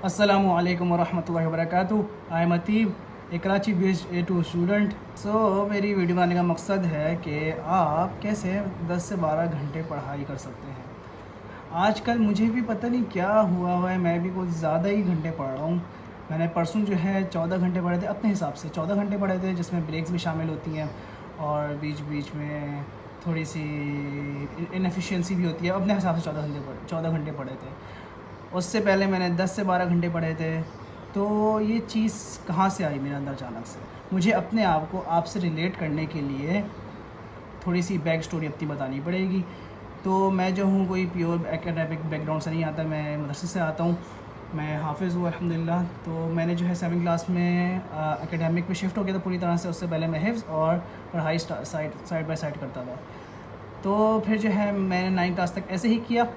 अस्सलामुअलैकुम वरहमतुल्लाहि वबरकातुहू। I am Atib, a Karachi based A2 student. मेरी वीडियो बनाने का मकसद है कि आप कैसे 10 से 12 घंटे पढ़ाई कर सकते हैं। आजकल मुझे भी पता नहीं क्या हुआ है, मैं भी कुछ ज़्यादा ही घंटे पढ़ रहा हूँ। मैंने परसों जो है 14 घंटे पढ़े थे, अपने हिसाब से 14 घंटे पढ़े थे, जिसमें ब्रेक्स भी शामिल होती हैं और बीच बीच में थोड़ी सी इनएफिशिएंसी भी होती है। अपने हिसाब से 14 घंटे पढ़े थे। उससे पहले मैंने 10 से 12 घंटे पढ़े थे। तो ये चीज़ कहाँ से आई मेरे अंदर अचानक से? मुझे अपने आप को आपसे रिलेट करने के लिए थोड़ी सी बैक स्टोरी अपनी बतानी पड़ेगी। तो मैं जो हूँ कोई प्योर एकेडमिक बैकग्राउंड से नहीं आता, मैं मदरसे से आता हूँ। मैं हाफ़िज़ हूँ अल्हम्दुलिल्लाह। तो मैंने जो है 7वीं क्लास में एकेडमिक में शिफ्ट हो गया था पूरी तरह से। उससे पहले मैं हिफ्ज़ और पढ़ाई साइड बाय साइड करता था। तो फिर जो है मैंने 9वीं क्लास तक ऐसे ही किया।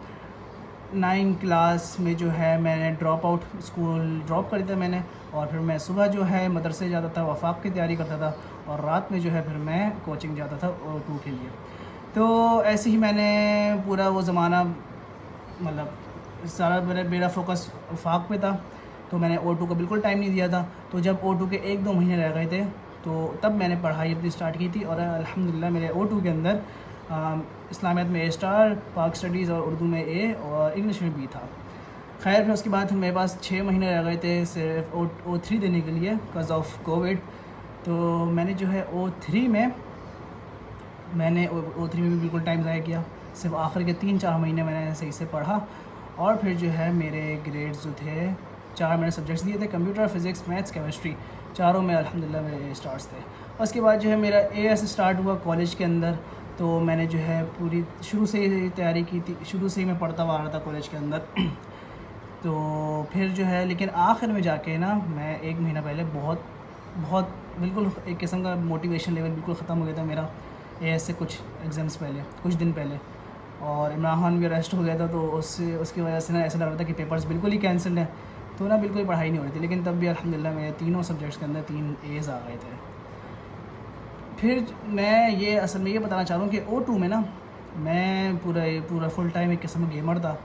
9 क्लास में जो है मैंने ड्रॉप आउट, स्कूल ड्रॉप कर दिया मैंने। और फिर मैं सुबह जो है मदरसे जाता था, वफ़ाक़ की तैयारी करता था, और रात में जो है फिर मैं कोचिंग जाता था O2 के लिए। तो ऐसे ही मैंने पूरा वो ज़माना, मतलब सारा मेरा फ़ोकस वफ़ाक़ पे था। तो मैंने O2 को बिल्कुल टाइम नहीं दिया था। तो जब O2 के 1-2 महीने रह गए थे, तो तब मैंने पढ़ाई अपनी स्टार्ट की थी। और अल्हम्दुलिल्लाह मेरे O2 के अंदर इस्लामियत में A*, पाक स्टडीज़ और उर्दू में A और इंग्लिश में B था। खैर फिर उसके बाद मेरे पास 6 महीने रह गए थे सिर्फ O3 देने के लिए बिकॉज़ ऑफ कोविड। तो मैंने जो है O3 में भी बिल्कुल टाइम ज़ाया किया। सिर्फ आखिर के 3-4 महीने मैंने सही से पढ़ा। और फिर जो है मेरे ग्रेड्स जो थे, 4 मैंने सब्जेक्ट्स दिए थे, कंप्यूटर, फ़िज़िक्स, मैथ्स, केमिस्ट्री, चारों में अल्हम्दुलिल्लाह मेरे A* थे। उसके बाद जो है मेरा AS स्टार्ट हुआ कॉलेज के अंदर। तो मैंने जो है पूरी शुरू से ही तैयारी की थी, शुरू से ही मैं पढ़ता हुआ आ रहा था कॉलेज के अंदर। तो फिर जो है लेकिन आखिर में जाके ना, मैं 1 महीना पहले बहुत बहुत बिल्कुल एक किस्म का मोटिवेशन लेवल बिल्कुल ख़त्म हो गया था मेरा AS से कुछ एग्ज़ाम्स पहले, कुछ दिन पहले। और इमरान खान भी अरेस्ट हो गया था, तो उसकी वजह से ना ऐसा लग रहा था कि पेपर्स बिल्कुल ही कैंसिल हैं। तो ना बिल्कुल ही पढ़ाई नहीं हो रही थी। लेकिन तब भी अल्हम्दुलिल्लाह मेरे तीनों सब्जेक्ट्स के अंदर 3 A's आ गए थे। फिर मैं ये असल में ये बताना चाह रहा हूँ कि O2 में ना मैं पूरा फुल टाइम एक किस्म का गेमर था।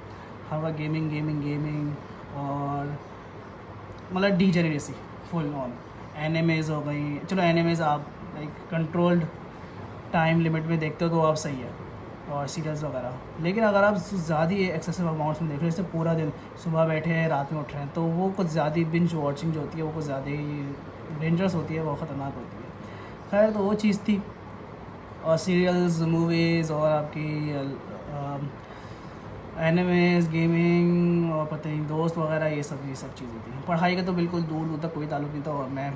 हर वक्त गेमिंग गेमिंग गेमिंग, और मतलब डीजेनरेसी फुल ऑन। एनिमेज़ हो गई, चलो एनिमेज़ आप लाइक कंट्रोल्ड टाइम लिमिट में देखते हो तो आप सही है, और सीरियल्स वगैरह। लेकिन अगर आप ज़्यादा एक्सेसिव अमाउंट्स में देख रहे हो, जैसे पूरा दिन सुबह बैठे हैं रात में उठ रहे हैं, तो वो कुछ ज़्यादा बिंज वॉचिंग जो होती है वो कुछ ज़्यादा ही डेंजरस होती है, वो ख़तरनाक होती है। खैर तो वो चीज़ थी। और सीरियल्स, मूवीज़ और आपकी एनिमेज़, गेमिंग और पता नहीं दोस्त वगैरह, ये सब चीज़ें थी। पढ़ाई का तो बिल्कुल दूर दूर तक कोई ताल्लुक़ नहीं था। और मैं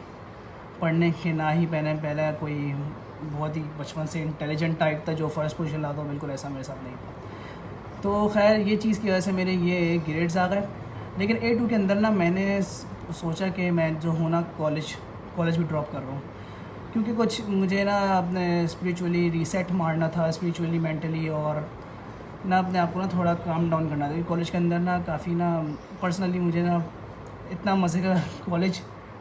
पढ़ने के ना ही पहले कोई बहुत ही बचपन से इंटेलिजेंट टाइप था जो फर्स्ट पोजीशन लाता हो, बिल्कुल ऐसा मेरे साथ नहीं था। तो खैर ये चीज़ की वजह से मेरे ये ग्रेड्स आ गए। लेकिन A2 के अंदर ना मैंने सोचा कि मैं जो हूँ ना कॉलेज भी ड्रॉप कर रहा हूँ, क्योंकि कुछ मुझे ना अपने स्पिरिचुअली रीसेट मारना था, स्पिरिचुअली, मेंटली, और ना अपने आप को ना थोड़ा काम डाउन करना था। क्योंकि कॉलेज के अंदर ना काफ़ी ना पर्सनली मुझे ना इतना मज़े का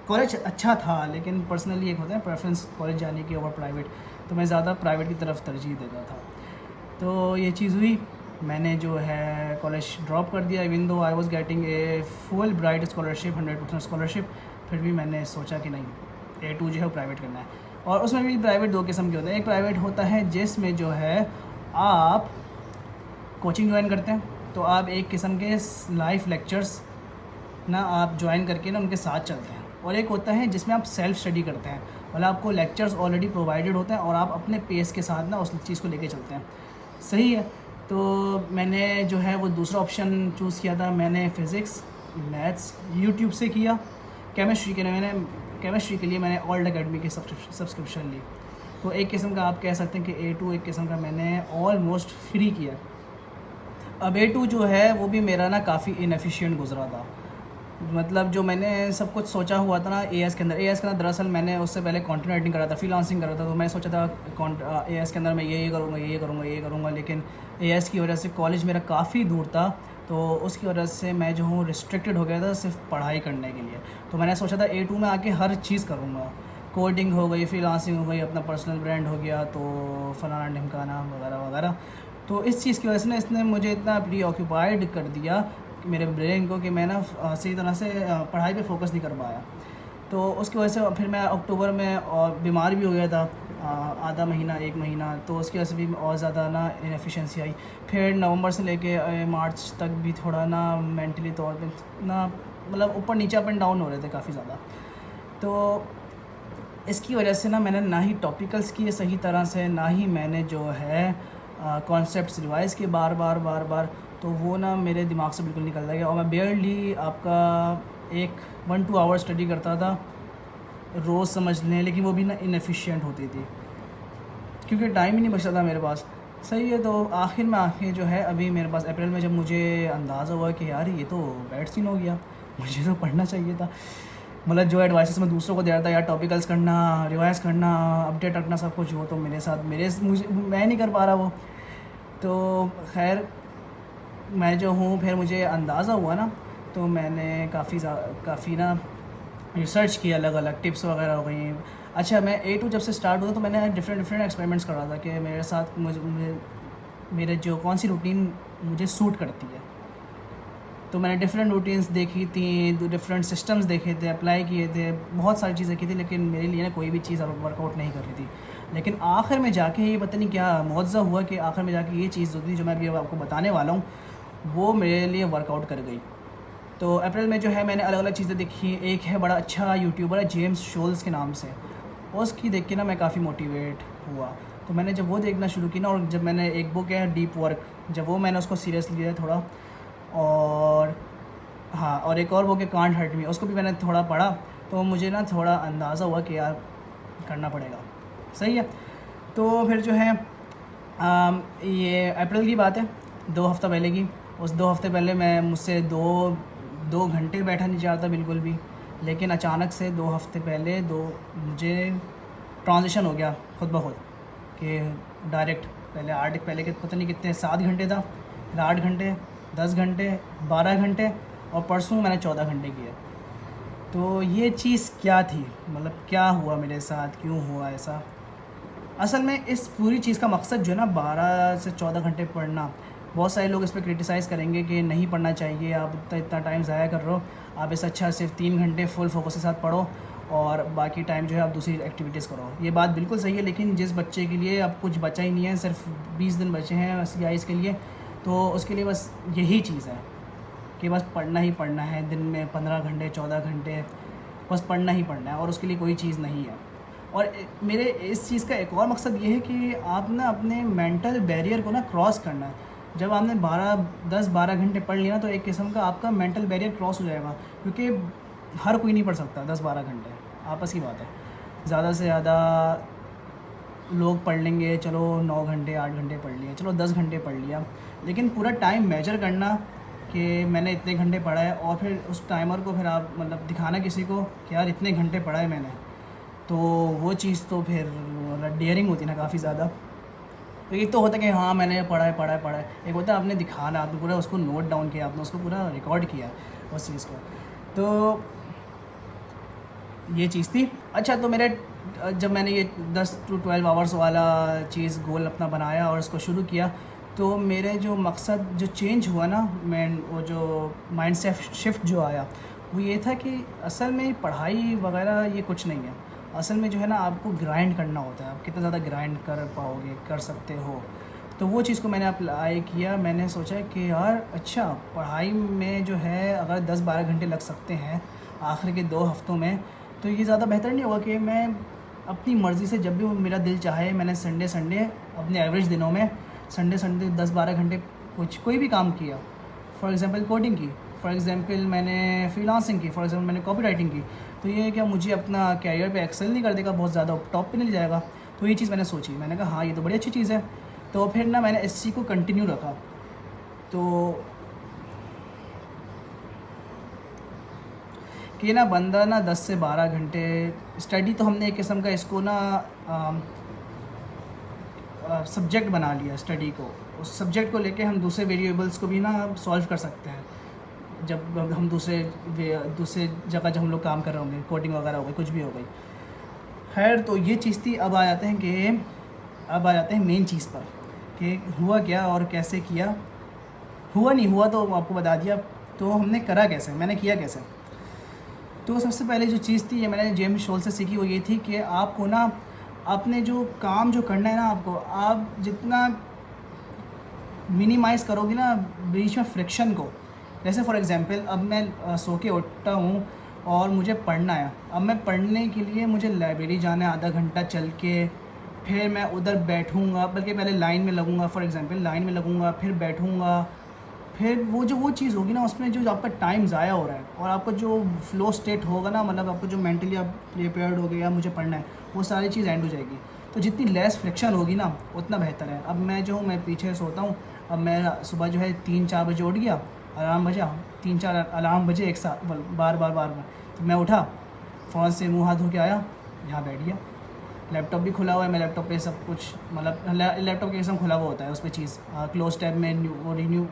कॉलेज अच्छा था, लेकिन पर्सनली एक होता है प्रेफरेंस कॉलेज जाने की ओवर प्राइवेट, तो मैं ज़्यादा प्राइवेट की तरफ तरजीह देता था। तो ये चीज़ हुई, मैंने जो है कॉलेज ड्रॉप कर दिया। Even though I was getting a full bright scholarship, 100% scholarship, फिर भी मैंने सोचा कि नहीं, A2 जो है प्राइवेट करना है। और उसमें भी प्राइवेट 2 किस्म के होते हैं। एक प्राइवेट होता है जिसमें जो है आप कोचिंग ज्वाइन करते हैं, तो आप एक किस्म के लाइव लेक्चर्स ना आप ज्वाइन करके ना उनके साथ चलते हैं। और एक होता है जिसमें आप सेल्फ़ स्टडी करते हैं, मतलब आपको लेक्चर्स ऑलरेडी प्रोवाइडेड होते हैं और आप अपने पेस के साथ ना उस चीज़ को लेके चलते हैं। सही है। तो मैंने जो है वो दूसरा ऑप्शन चूज़ किया था। मैंने फ़िज़िक्स, मैथ्स यूट्यूब से किया। केमिस्ट्री के लिए मैंने ऑल्ड अकेडमी की सब्सक्रिप्शन ली। तो एक किस्म का आप कह सकते हैं कि A2 एक किस्म का मैंने ऑलमोस्ट फ्री किया। अब A2 जो है वो भी मेरा ना काफ़ी इनएफिशिएंट गुज़रा था। मतलब जो मैंने सब कुछ सोचा हुआ था ना AS के अंदर दरअसल मैंने उससे पहले कंटेंट राइटिंग कर रहा था, फ्रीलांसिंग कर रहा था। तो मैं सोचा था AS के अंदर मैं ये करूँगा, लेकिन AS की वजह से कॉलेज मेरा काफ़ी दूर था, तो उसकी वजह से मैं जो हूँ रिस्ट्रिक्टेड हो गया था सिर्फ पढ़ाई करने के लिए। तो मैंने सोचा था A2 में आके हर चीज़ करूँगा, कोडिंग हो गई, फ्रीलांसिंग हो गई, अपना पर्सनल ब्रांड हो गया, तो फलाना ढिमकाना वगैरह वगैरह। तो इस चीज़ की वजह से ना इसने मुझे इतना प्री ऑक्यूपाइड कर दिया मेरे ब्रेन को कि मैं ना सही तरह से पढ़ाई पे फोकस नहीं कर पाया। तो उसकी वजह से फिर मैं अक्टूबर में और बीमार भी हो गया था आधा महीना 1 महीना, तो उसकी वजह से भी और ज़्यादा ना इनएफिशिएंसी आई। फिर नवंबर से लेके मार्च तक भी थोड़ा ना मेंटली तौर पे ना मतलब ऊपर नीचे अप एंड डाउन हो रहे थे काफ़ी ज़्यादा। तो इसकी वजह से ना मैंने ना ही टॉपिकल्स किए सही तरह से, ना ही मैंने जो है कॉन्सेप्ट्स रिवाइज़ किए बार बार, तो वो ना मेरे दिमाग से बिल्कुल निकल गया। और मैं बेयरली आपका 1-2 आवर स्टडी करता था रोज़ समझ लें, लेकिन वो भी ना इनएफिशिएंट होती थी क्योंकि टाइम ही नहीं बचता था मेरे पास। सही है, तो आखिर जो है अभी मेरे पास अप्रैल में जब मुझे अंदाज़ा हुआ कि यार ये तो बैड सीन हो गया, मुझे तो पढ़ना चाहिए था। मतलब जो एडवाइसेस मैं दूसरों को दे रहा था यार टॉपिकल्स करना, रिवाइज़ करना, अपडेट रखना सब कुछ, वो तो मेरे साथ मैं नहीं कर पा रहा वो। तो खैर मैं जो हूँ फिर मुझे अंदाज़ा हुआ ना, तो मैंने काफ़ी ना रिसर्च की, अलग अलग टिप्स वगैरह हो गई। अच्छा, मैं A2 जब से स्टार्ट हुआ तो मैंने डिफरेंट एक्सपेरिमेंट्स कर रहा था कि मेरे साथ मेरे जो कौन सी रूटीन मुझे सूट करती है। तो मैंने डिफरेंट रूटीन्स देखी थी, डिफरेंट सिस्टम्स देखे थे, अप्लाई किए थे, बहुत सारी चीज़ें की थी, लेकिन मेरे लिए ना कोई भी चीज़ वर्कआउट नहीं कर रही थी। लेकिन आखिर में जाके ये पता नहीं क्या मुआवज़ा हुआ कि आखिर में जाके ये चीज़ होती जो मैं अभी आपको बताने वाला हूँ वो मेरे लिए वर्कआउट कर गई। तो अप्रैल में जो है मैंने अलग अलग चीज़ें देखी। एक है बड़ा अच्छा यूट्यूबर है जेम्स शोल्स के नाम से, उसकी देख के ना मैं काफ़ी मोटिवेट हुआ। तो मैंने जब वो देखना शुरू की ना, और जब मैंने एक बुक है डीप वर्क, जब वो मैंने उसको सीरियस लिया थोड़ा, और हाँ, और एक और बुक है कांट हर्ट मी, उसको भी मैंने थोड़ा पढ़ा, तो मुझे ना थोड़ा अंदाज़ा हुआ कि यार करना पड़ेगा। सही है, तो फिर जो है ये अप्रैल की बात है, 2 हफ़्ता पहले की। उस 2 हफ़्ते पहले मैं मुझसे 2 घंटे बैठा नहीं चाहता बिल्कुल भी, लेकिन अचानक से 2 हफ़्ते पहले मुझे ट्रांजिशन हो गया खुद ब खुद कि डायरेक्ट पहले के पता नहीं कितने 7 घंटे था, फिर 8 घंटे, 10 घंटे, 12 घंटे, और परसों मैंने 14 घंटे किए। तो ये चीज़ क्या थी, मतलब क्या हुआ मेरे साथ, क्यों हुआ ऐसा? असल में इस पूरी चीज़ का मकसद जो है ना 12 से 14 घंटे पढ़ना, बहुत सारे लोग इस पर क्रिटिसाइज़ करेंगे कि नहीं पढ़ना चाहिए, आप इतना टाइम ज़ाया कर रहे हो, आप इससे अच्छा सिर्फ 3 घंटे फुल फोकस के साथ पढ़ो और बाकी टाइम जो है आप दूसरी एक्टिविटीज़ करो। ये बात बिल्कुल सही है, लेकिन जिस बच्चे के लिए अब कुछ बचा ही नहीं है, सिर्फ 20 दिन बचे हैं CIs के लिए, तो उसके लिए बस यही चीज़ है कि बस पढ़ना ही पढ़ना है, दिन में 15 घंटे 14 घंटे बस पढ़ना ही पढ़ना है, और उसके लिए कोई चीज़ नहीं है। और मेरे इस चीज़ का एक और मकसद ये है कि आप ना अपने मेंटल बैरियर को ना क्रॉस करना है। जब आपने 10-12 घंटे पढ़ लिया ना, तो एक किस्म का आपका मेंटल बैरियर क्रॉस हो जाएगा, क्योंकि हर कोई नहीं पढ़ सकता 10-12 घंटे, आपस की बात है। ज़्यादा से ज़्यादा लोग पढ़ लेंगे, चलो 9 घंटे 8 घंटे पढ़ लिए, चलो 10 घंटे पढ़ लिया, लेकिन पूरा टाइम मेजर करना कि मैंने इतने घंटे पढ़ा है, और फिर उस टाइमर को फिर आप मतलब दिखाना किसी को कि यार इतने घंटे पढ़ा है मैंने, तो वो चीज़ तो फिर डेयरिंग होती है ना काफ़ी ज़्यादा। तो एक तो होता है कि हाँ मैंने पढ़ा है, एक होता है आपने दिखाना, आपने पूरा उसको नोट डाउन किया, आपने उसको पूरा रिकॉर्ड किया उस चीज़ को। तो ये चीज़ थी। अच्छा, तो जब मैंने ये 10 to 12 आवर्स वाला चीज़ गोल अपना बनाया और उसको शुरू किया, तो मेरे जो मकसद जो चेंज हुआ ना, वो जो माइंड शिफ्ट जो आया, वो ये था कि असल में पढ़ाई वगैरह ये कुछ नहीं है। असल में जो है ना आपको ग्राइंड करना होता है, आप कितना ज़्यादा ग्राइंड कर पाओगे, कर सकते हो। तो वो चीज़ को मैंने अप्लाई किया। मैंने सोचा कि यार अच्छा, पढ़ाई में जो है अगर 10-12 घंटे लग सकते हैं आखिर के 2 हफ्तों में, तो ये ज़्यादा बेहतर नहीं होगा कि मैं अपनी मर्ज़ी से जब भी मेरा दिल चाहे, मैंने संडे अपने एवरेज दिनों में संडे 10-12 घंटे कोई भी काम किया। फॉर एग्ज़ाम्पल कोडिंग की, फॉर एग्ज़ाम्पल मैंने फ्रीलांसिंग की, फॉर एग्ज़ाम्पल मैंने कॉपी राइटिंग की। तो ये क्या मुझे अपना कैरियर पे एक्सेल नहीं कर देगा, बहुत ज़्यादा टॉप पे नहीं जाएगा? तो ये चीज़ मैंने सोची, मैंने कहा हाँ ये तो बड़ी अच्छी चीज़ है। तो फिर ना मैंने इस चीज़ को कंटिन्यू रखा। तो कि ना बंदा ना 10 से 12 घंटे स्टडी, तो हमने एक किस्म का इसको ना सब्जेक्ट बना लिया स्टडी को। उस सब्जेक्ट को लेके हम दूसरे वेरिएबल्स को भी ना सॉल्व कर सकते हैं। जब हम दूसरे जगह जब हम लोग काम कर रहे होंगे, कोडिंग वगैरह हो गई, कुछ भी हो गई। खैर, तो ये चीज़ थी। अब आ जाते हैं मेन चीज़ पर कि हुआ क्या और कैसे किया। हुआ नहीं हुआ तो आपको बता दिया, तो हमने करा कैसे, मैंने किया कैसे। तो सबसे पहले जो चीज़ थी ये मैंने जेम्स शोल से सीखी, वो ये थी कि आपको ना अपने जो काम जो करना है ना, आपको आप जितना मिनिमाइज़ करोगे ना बीच में फ्रिक्शन को। जैसे फॉर एग्ज़ाम्पल अब मैं सो के उठता हूँ और मुझे पढ़ना है। अब मैं पढ़ने के लिए मुझे लाइब्रेरी जाना है आधा घंटा चल के, फिर मैं उधर बैठूँगा, बल्कि पहले लाइन में लगूँगा, फॉर एग्ज़ाम्पल लाइन में लगूँगा, फिर बैठूँगा, फिर वो चीज़ होगी ना, उसमें जो आपका टाइम ज़ाया हो रहा है और आपका जो फ़्लो स्टेट होगा ना, मतलब आपको जो मेंटली आप प्रिपेयर्ड हो गए या मुझे पढ़ना है, वो सारी चीज़ एंड हो जाएगी। तो जितनी लेस फ्रिक्शन होगी ना उतना बेहतर है। अब मैं जो हूँ मैं पीछे सोता हूँ, अब मैं सुबह जो है 3-4 बजे उठ गया, अलार्म बजा, 3-4 अलार्म बजे एक साथ बार बार, तो मैं उठा, फ़ोन से मुँह हाथ धो के आया, यहाँ बैठ गया, लैपटॉप भी खुला हुआ है, मैं लैपटॉप पे सब कुछ मतलब लैपटॉप के किस्म खुला हुआ होता है, उस पर चीज़ क्लोज टैब में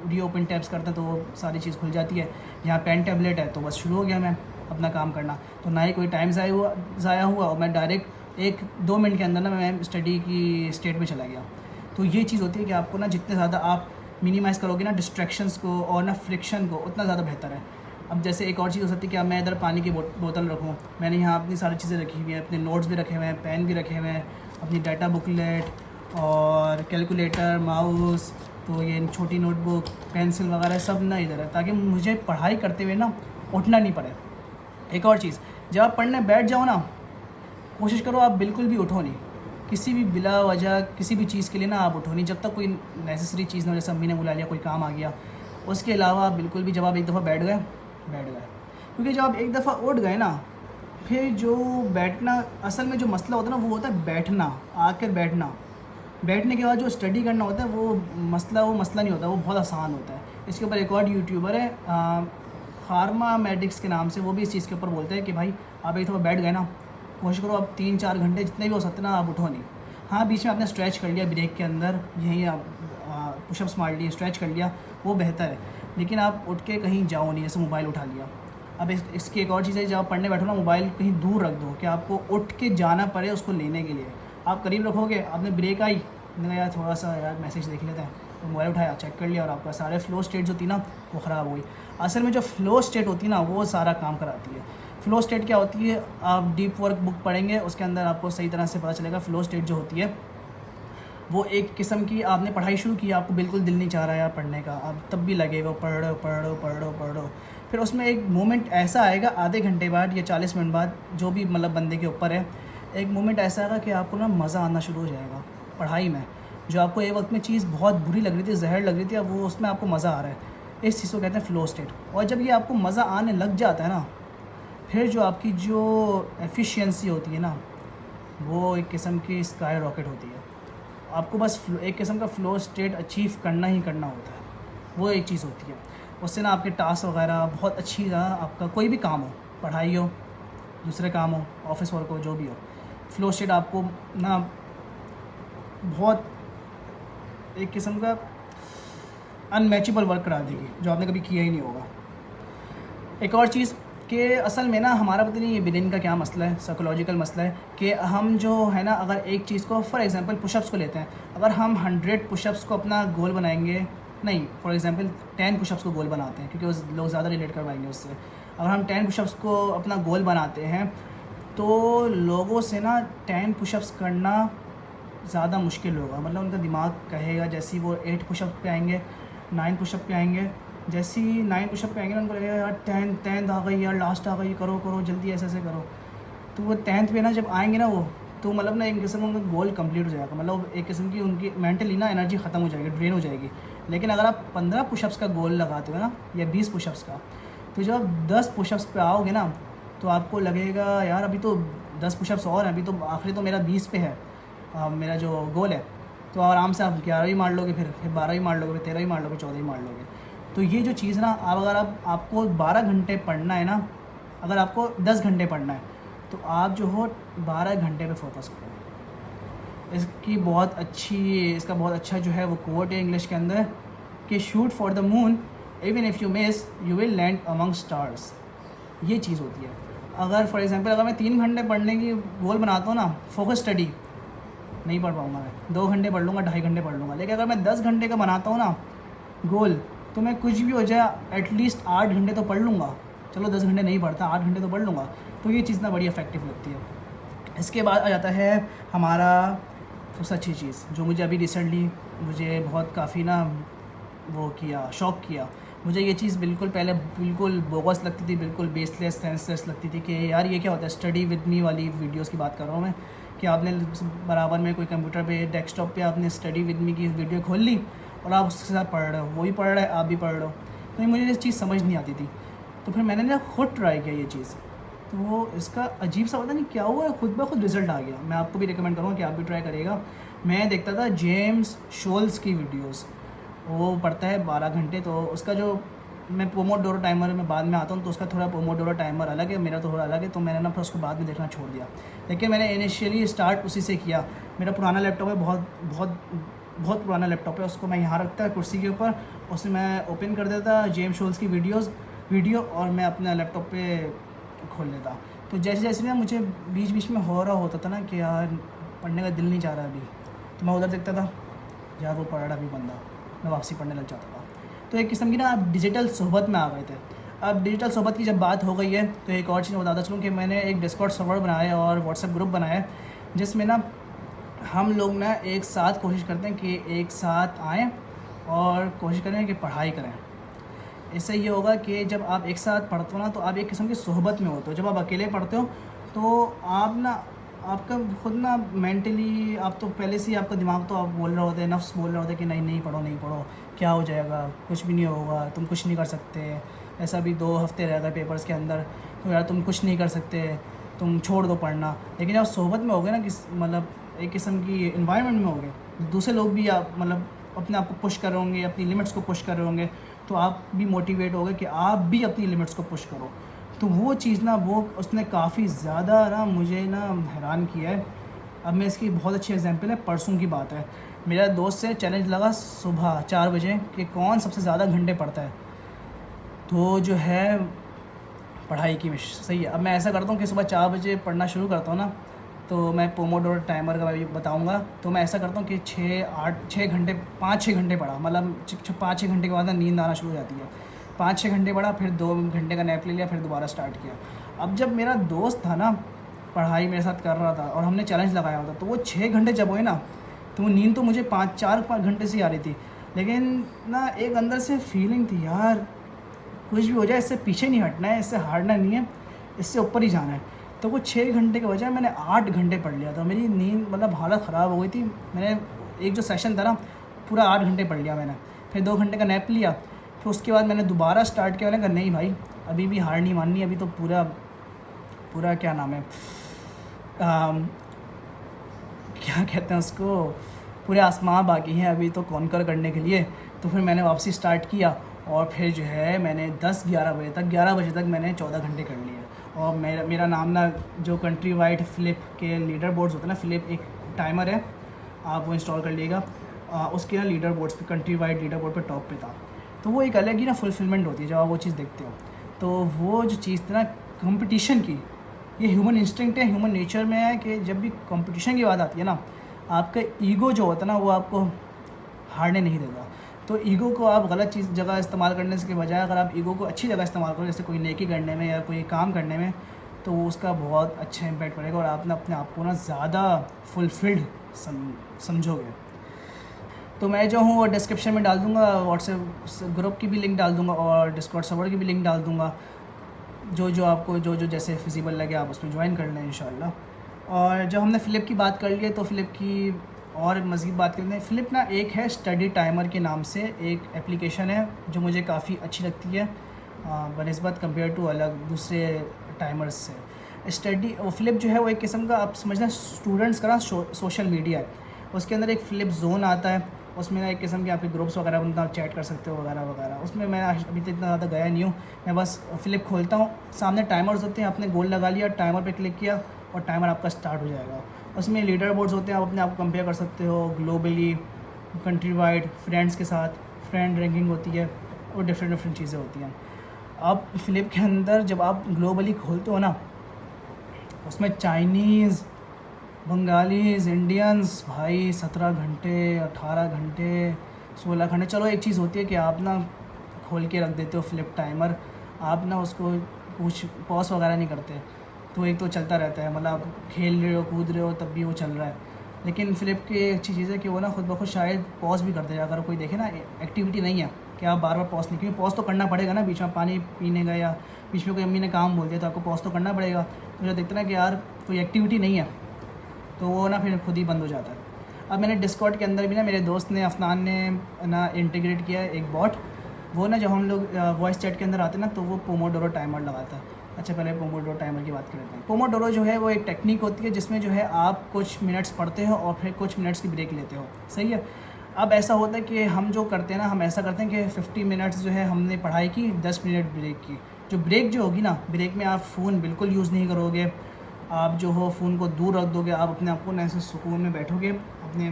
री ओपन टैब्स करता है तो वो सारी चीज़ खुल जाती है। यहाँ पेन टैबलेट है तो बस शुरू हो गया मैं अपना काम करना। तो ना ही कोई टाइम ज़ाया हुआ और मैं डायरेक्ट 1-2 मिनट के अंदर ना मैं स्टडी की स्टेट में चला गया। तो ये चीज़ होती है कि आपको ना जितने ज़्यादा आप मिनिमाइज़ करोगे ना डिस्ट्रैक्शंस को और ना फ्रिक्शन को, उतना ज़्यादा बेहतर है। अब जैसे एक और चीज़ हो सकती है कि अब मैं इधर पानी की बोतल रखूँ, मैंने यहाँ अपनी सारी चीज़ें रखी हुई हैं, अपने नोट्स भी रखे हुए हैं, पेन भी रखे हुए हैं, अपनी डाटा बुकलेट और कैलकुलेटर, माउस, तो ये छोटी नोटबुक, पेंसिल वगैरह सब ना इधर है, ताकि मुझे पढ़ाई करते हुए ना उठना नहीं पड़े। एक और चीज़, जब आप पढ़ने बैठ जाओ ना, कोशिश करो आप बिल्कुल भी उठो नहीं, किसी भी बिला वजह किसी भी चीज़ के लिए ना आप उठो नहीं, जब तक कोई नेसेसरी चीज़ ना हो, जैसे अम्मी ने बुला लिया, कोई काम आ गया, उसके अलावा बिल्कुल भी जब आप एक दफ़ा बैठ गए। क्योंकि जब आप एक दफ़ा उठ गए ना, फिर जो बैठना असल में जो मसला होता है ना, वो होता है बैठना, आकर बैठने के बाद जो स्टडी करना होता है वो मसला नहीं होता, वो बहुत आसान होता है। इसके ऊपर एक और यूट्यूबर है फार्मा मेडिक्स के नाम से, वो भी इस चीज़ के ऊपर बोलते हैं कि भाई आप एक दफ़ा बैठ गए ना, कोशिश करो आप 3-4 घंटे जितने भी हो सकते ना आप उठो नहीं। हाँ, बीच में आपने स्ट्रेच कर लिया ब्रेक के अंदर, यहीं आप पुशअप्स मार लिए, स्ट्रेच कर लिया, वो बेहतर है, लेकिन आप उठ के कहीं जाओ नहीं, जैसे मोबाइल उठा लिया। अब इसकी एक और चीज़ है, जब आप पढ़ने बैठो ना, मोबाइल कहीं दूर रख दो कि आपको उठ के जाना पड़े उसको लेने के लिए। आप करीब रखोगे, आपने ब्रेक आई, मैंने कहा यार थोड़ा सा यार मैसेज देख लेते हैं, तो मोबाइल उठाया, चेक कर लिया और आपका सारे फ़्लो स्टेट जो थी ना वो ख़राब हो गई। असल में जो फ़्लो स्टेट होती है ना वो सारा काम कराती है। फ़्लो स्टेट क्या होती है, आप डीप वर्क बुक पढ़ेंगे उसके अंदर आपको सही तरह से पता चलेगा। फ़्लो स्टेट जो होती है वो एक किस्म की, आपने पढ़ाई शुरू की, आपको बिल्कुल दिल नहीं चाह रहा है यार पढ़ने का, आप तब भी लगेगा पढ़ो, फिर उसमें एक मोमेंट ऐसा आएगा आधे घंटे बाद या 40 मिनट बाद, जो भी मतलब बंदे के ऊपर है, एक मोमेंट ऐसा आएगा कि आपको ना मज़ा आना शुरू हो जाएगा पढ़ाई में। जो आपको एक वक्त में चीज़ बहुत बुरी लग रही थी, जहर लग रही थी, अब वो उसमें आपको मज़ा आ रहा है। इस चीज़ को कहते हैं फ़्लो स्टेट। और जब ये आपको मज़ा आने लग जाता है ना, फिर जो आपकी जो एफिशिएंसी होती है ना, वो एक किस्म की स्काई रॉकेट होती है। आपको बस एक किस्म का फ़्लो स्टेट अचीव करना ही करना होता है, वो एक चीज़ होती है। उससे ना आपके टास्क वगैरह बहुत अच्छी तरह, आपका कोई भी काम हो, पढ़ाई हो, दूसरे काम हो, ऑफिस वर्क हो, जो भी हो, फ़्लो स्टेट आपको ना बहुत एक किस्म का अनमैचेबल वर्क करा देगी, जो आपने कभी किया ही नहीं होगा। एक और चीज़ कि असल में ना हमारा पता नहीं ये ब्रेन का क्या मसला है, साइकोलॉजिकल मसला है कि हम जो है ना, अगर एक चीज़ को फॉर एग्जांपल पुशअप्स को लेते हैं, अगर हम 100 पुशअप्स को अपना गोल बनाएंगे, नहीं फॉर एग्जांपल 10 पुशअप्स को गोल बनाते हैं, क्योंकि वो लोग ज़्यादा रिलेट करवाएंगे उससे। अगर हम 10 पुशअप्स को अपना गोल बनाते हैं तो लोगों से ना 10 पुशअप्स करना ज़्यादा मुश्किल होगा। मतलब उनका दिमाग कहेगा, जैसे ही वो 8 पुशअप पे आएंगे, 9 पुशअप पे आएंगे, जैसे ही 9 पुशअप पे आएंगे ना, उनको लगेगा यार 10 आ गई यार, लास्ट आ गई, करो जल्दी ऐसे करो। तो वो 10th पे ना जब आएंगे ना वो, तो मतलब ना एक किस्म का उनका गोल कंप्लीट हो जाएगा, मतलब एक किस्म की उनकी मेंटली ना एनर्जी ख़त्म हो जाएगी, ड्रेन हो जाएगी। लेकिन अगर आप 15 पुशअप्स का गोल लगाते हो ना, या 20 पुशअप्स का, तो जब आप 10 पुशअप्स पे आओगे ना, तो आपको लगेगा यार अभी तो 10 पुशअप्स और हैं, अभी तो आखिरी तो मेरा 20 पे है मेरा जो गोल है। तो आराम से आप 11 भी मार लोगे, फिर 12 भी मार लोगे, फिर 13 भी मार लोगे, 14 भी मार लोगे। तो ये जो चीज़ ना, अगर आपको 12 घंटे पढ़ना है ना, अगर आपको 10 घंटे पढ़ना है, तो आप जो हो 12 घंटे पे फोकस करो। इसका बहुत अच्छा जो है वो कोट है इंग्लिश के अंदर कि shoot for the moon, even if you miss you will land among stars. ये चीज़ होती है। अगर फॉर एग्जांपल अगर मैं 3 घंटे पढ़ने की गोल बनाता हूँ ना, फोकस स्टडी नहीं पढ़ पाऊँगा मैं, 2 घंटे पढ़ लूँगा, 2.5 घंटे पढ़ लूँगा। लेकिन अगर मैं 10 घंटे का बनाता हूँ ना गोल, तो मैं कुछ भी हो जाए एटलीस्ट 8 घंटे तो पढ़ लूँगा। चलो 10 घंटे नहीं पढ़ता, 8 घंटे तो पढ़ लूँगा। तो ये चीज़ ना बड़ी इफ़ेक्टिव लगती है। इसके बाद आ जाता है हमारा सबसे अच्छी चीज़, जो मुझे अभी रिसेंटली मुझे बहुत काफ़ी ना वो किया, शॉक किया। मुझे ये चीज़ बिल्कुल पहले बिल्कुल बोगस लगती थी, बिल्कुल बेसलेस सेंसलेस लगती थी कि यार ये क्या होता है। स्टडी विद मी वाली वीडियोस की बात कर रहा हूँ मैं, कि आपने बराबर में कोई कंप्यूटर पे डेस्कटॉप पे आपने स्टडी विद मी की वीडियो खोल ली और आप उसके साथ पढ़ रहे हो, वो भी पढ़ रहा है, आप भी पढ़ रहे हो। तो ये मुझे ये चीज़ समझ नहीं आती थी। तो फिर मैंने ना खुद ट्राई किया ये चीज़, तो वो इसका अजीब सा पता नहीं क्या हुआ, खुद ब खुद रिज़ल्ट आ गया। मैं आपको भी रिकमेंड करूँगा कि आप भी ट्राई करिएगा। मैं देखता था जेम्स शोल्स की वीडियोस, वो पढ़ता है 12 घंटे। तो उसका जो मैं पोमोडोरो टाइमर में बाद में आता हूँ, तो उसका थोड़ा पोमोडोरो टाइमर अलग है, मेरा थोड़ा अलग है। तो मैंने ना फिर उसको बाद में देखना छोड़ दिया, लेकिन मैंने इनिशियली स्टार्ट उसी से किया। मेरा पुराना लैपटॉप है, बहुत बहुत बहुत पुराना लैपटॉप है, उसको मैं यहाँ रखता है कुर्सी के ऊपर, उसमें मैं ओपन कर देता जेम्स शोल्स की वीडियो और मैं अपना लैपटॉप पे खोल लेता। तो जैसे जैसे ना मुझे बीच बीच में हो रहा होता था ना कि यार पढ़ने का दिल नहीं चाह रहा अभी, तो मैं उधर देखता था यार वो पढ़ रहा अभी बंदा, मैं वापसी पढ़ने लग जाता था। तो एक किस्म की ना आप डिजिटल सोहबत में आ गए थे। अब डिजिटल सोहबत की जब बात हो गई है तो एक और चीज़ बताता चलूँ कि मैंने एक डिस्कॉर्ड सर्वर बनाया है और व्हाट्सएप ग्रुप बनाया है, जिसमें ना हम लोग ना एक साथ कोशिश करते हैं कि एक साथ आएँ और कोशिश करें कि पढ़ाई करें। इससे ये होगा कि जब आप एक साथ पढ़ते हो ना, तो आप एक किस्म की सोहबत में होते हो। जब आप अकेले पढ़ते हो तो आप ना आपका खुद ना मेंटली आप तो पहले से ही आपका दिमाग तो आप बोल रहे होते हैं, नफ्स बोल रहे होते हैं कि नहीं नहीं पढ़ो, नहीं पढ़ो, क्या हो जाएगा, कुछ भी नहीं होगा, तुम कुछ नहीं कर सकते, ऐसा भी 2 हफ्ते रह गए पेपर्स के अंदर, तो यार तुम कुछ नहीं कर सकते, तुम छोड़ दो पढ़ना। लेकिन जब सोहबत में हो गए ना, मतलब एक किस्म की इन्वायरमेंट में हो गए, दूसरे लोग भी आप मतलब अपने आप को पुश कर रहे होंगे, अपनी लिमिट्स को पुश कर रहे होंगे, तो आप भी मोटिवेट हो गए कि आप भी अपनी लिमिट्स को पुश करो। तो वो चीज़ ना वो उसने काफ़ी ज़्यादा ना मुझे ना हैरान किया है। अब मैं इसकी बहुत अच्छी एग्जांपल है, परसों की बात है। मेरा दोस्त से चैलेंज लगा सुबह 4 बजे कि कौन सबसे ज़्यादा घंटे पढ़ता है। तो जो है पढ़ाई की सही है। अब मैं ऐसा करता हूँ कि सुबह 4 बजे पढ़ना शुरू करता हूँ ना, तो मैं पोमोडोरो टाइमर का भी बताऊँगा। तो मैं ऐसा करता हूँ कि 6 घंटे 5-6 घंटे पढ़ा, मतलब 5-6 घंटे के बाद ना नींद आना शुरू हो जाती है। 5-6 घंटे पढ़ा, फिर 2 घंटे का नैप ले लिया, फिर दोबारा स्टार्ट किया। अब जब मेरा दोस्त था ना पढ़ाई मेरे साथ कर रहा था और हमने चैलेंज लगाया होता, तो वो 6 घंटे जब हुए ना, तो वो नींद तो मुझे 4-5 घंटे से ही आ रही थी, लेकिन ना एक अंदर से फीलिंग थी यार कुछ भी हो जाए इससे पीछे नहीं हटना है, इससे हारना नहीं है, इससे ऊपर ही जाना है। तो वो 6 घंटे के बजाय मैंने 8 घंटे पढ़ लिया था। मेरी नींद मतलब हालत ख़राब हो गई थी। मैंने एक जो सेशन था ना पूरा 8 घंटे पढ़ लिया मैंने, फिर 2 घंटे का नैप लिया, फिर उसके बाद मैंने दोबारा स्टार्ट किया। मैंने कहा नहीं भाई अभी भी हार नहीं माननी, अभी तो पूरा क्या नाम है क्या कहते हैं उसको, पूरे आसमां बाकी हैं अभी तो कॉन्कर करने के लिए। तो फिर मैंने वापसी स्टार्ट किया और फिर जो है मैंने 11 बजे तक मैंने 14 घंटे कर लिए। और मेरा नाम ना जो कंट्री वाइड फ्लिप के लीडर बोर्ड्स होते हैं ना, फ्लिप एक टाइमर है, आप वो इंस्टॉल कर लीजिएगा, उसके ना लीडर बोर्ड्स पे कंट्री वाइड लीडर बोर्ड पे टॉप पे था। तो वो एक अलग ही ना फुलफिलमेंट होती है जब आप वो चीज़ देखते हो। तो वो जो चीज़ थी ना कंपटीशन की, ये ह्यूमन इंस्टिंक्ट है, ह्यूमन नेचर में है कि जब भी कंपटीशन की बात आती है ना, आपका ईगो जो होता है ना वो आपको हारने नहीं देता। तो ईगो को आप गलत चीज़ जगह इस्तेमाल करने के बजाय अगर आप ईगो को अच्छी जगह इस्तेमाल करो, जैसे कोई नेकी करने में या कोई काम करने में, तो वो उसका बहुत अच्छा इम्पैक्ट पड़ेगा और आप ना अपने आप को ना ज़्यादा फुलफिल्ड समझोगे। तो मैं जो हूँ वो डिस्क्रिप्शन में डाल दूँगा, व्हाट्सएप ग्रुप की भी लिंक डाल दूँगा और डिस्कॉर्ड सर्वर की भी लिंक डाल दूँगा। जो आपको जो जैसे फिजिबल लगे आप उसमें ज्वाइन कर लें इंशाल्लाह। और जब हमने फ़्लिप की बात कर ली है तो फ़्लिप की और मज़ीद बात करते हैं। फ़्लिप ना एक है स्टडी टाइमर के नाम से एक एप्लीकेशन है जो मुझे काफ़ी अच्छी लगती है बनिस्बत कंपेयर टू अलग दूसरे टाइमर्स से। फ़्लिप जो है वो एक किस्म का आप समझना स्टूडेंट्स का ना सोशल मीडिया है। उसके अंदर एक फ़्लिप जोन आता है, उसमें ना एक किस्म के आपके ग्रुप्स वगैरह बनता आप चैट कर सकते हो वगैरह वगैरह। उसमें मैं अभी तक इतना ज़्यादा गया नहीं हूँ, मैं बस फ़्लिप खोलता हूँ, सामने टाइमर्स होते हैं, आपने गोल लगा लिया, टाइमर पे क्लिक किया और टाइमर आपका स्टार्ट हो जाएगा। उसमें लीडर बोर्ड्स होते हैं, आप अपने आप को कंपेयर कर सकते हो ग्लोबली, कंट्री वाइड, फ्रेंड्स के साथ फ्रेंड रैंकिंग होती है और डिफरेंट चीज़ें होती हैं। आप फ़्लिप के अंदर जब आप ग्लोबली खोलते हो ना, उसमें चाइनीज़, बंगालीज़, इंडियंस भाई 17 घंटे, 18 घंटे, 16 घंटे। चलो एक चीज़ होती है कि आप ना खोल के रख देते हो फ्लिप टाइमर, आप ना उसको कुछ पॉज वगैरह नहीं करते, तो एक तो चलता रहता है, मतलब आप खेल रहे हो कूद रहे हो तब भी वो चल रहा है। लेकिन फ्लिप की एक अच्छी चीज़ है कि वो ना खुद ब खुद शायद पॉज भी करते हैं, अगर कोई देखे ना एक्टिविटी नहीं है कि आप बार बार पॉज नहीं, क्योंकि पॉज तो करना पड़ेगा ना, बीच में पानी पीने का या बीच में कोई अम्मी ने काम बोल दिया तो आपको पॉज तो करना पड़ेगा। तो जब देखते ना कि यार कोई एक्टिविटी नहीं है तो वो ना फिर खुद ही बंद हो जाता है। अब मैंने डिस्कॉर्ड के अंदर भी ना मेरे दोस्त ने अफनान ने ना इंटीग्रेट किया है एक बॉट, वो ना जब हम लोग वॉइस चैट के अंदर आते हैं ना तो वो पोमोडोरो टाइमर लगाता है। अच्छा पहले पोमोडोरो टाइमर की बात कर लेते हैं। पोमोडोरो जो है वो एक टेक्निक होती है जिसमें जो है आप कुछ मिनट्स पढ़ते हो और फिर कुछ मिनट्स की ब्रेक लेते हो, सही है। अब ऐसा होता है कि हम जो करते हैं ना, हम ऐसा करते हैं कि 50 मिनट्स जो है हमने पढ़ाई की, 10 मिनट ब्रेक की। जो ब्रेक जो होगी ना, ब्रेक में आप फ़ोन बिल्कुल यूज़ नहीं करोगे, आप जो हो फ़ोन को दूर रख दोगे, आप अपने आप को ऐसे सुकून में बैठोगे, अपने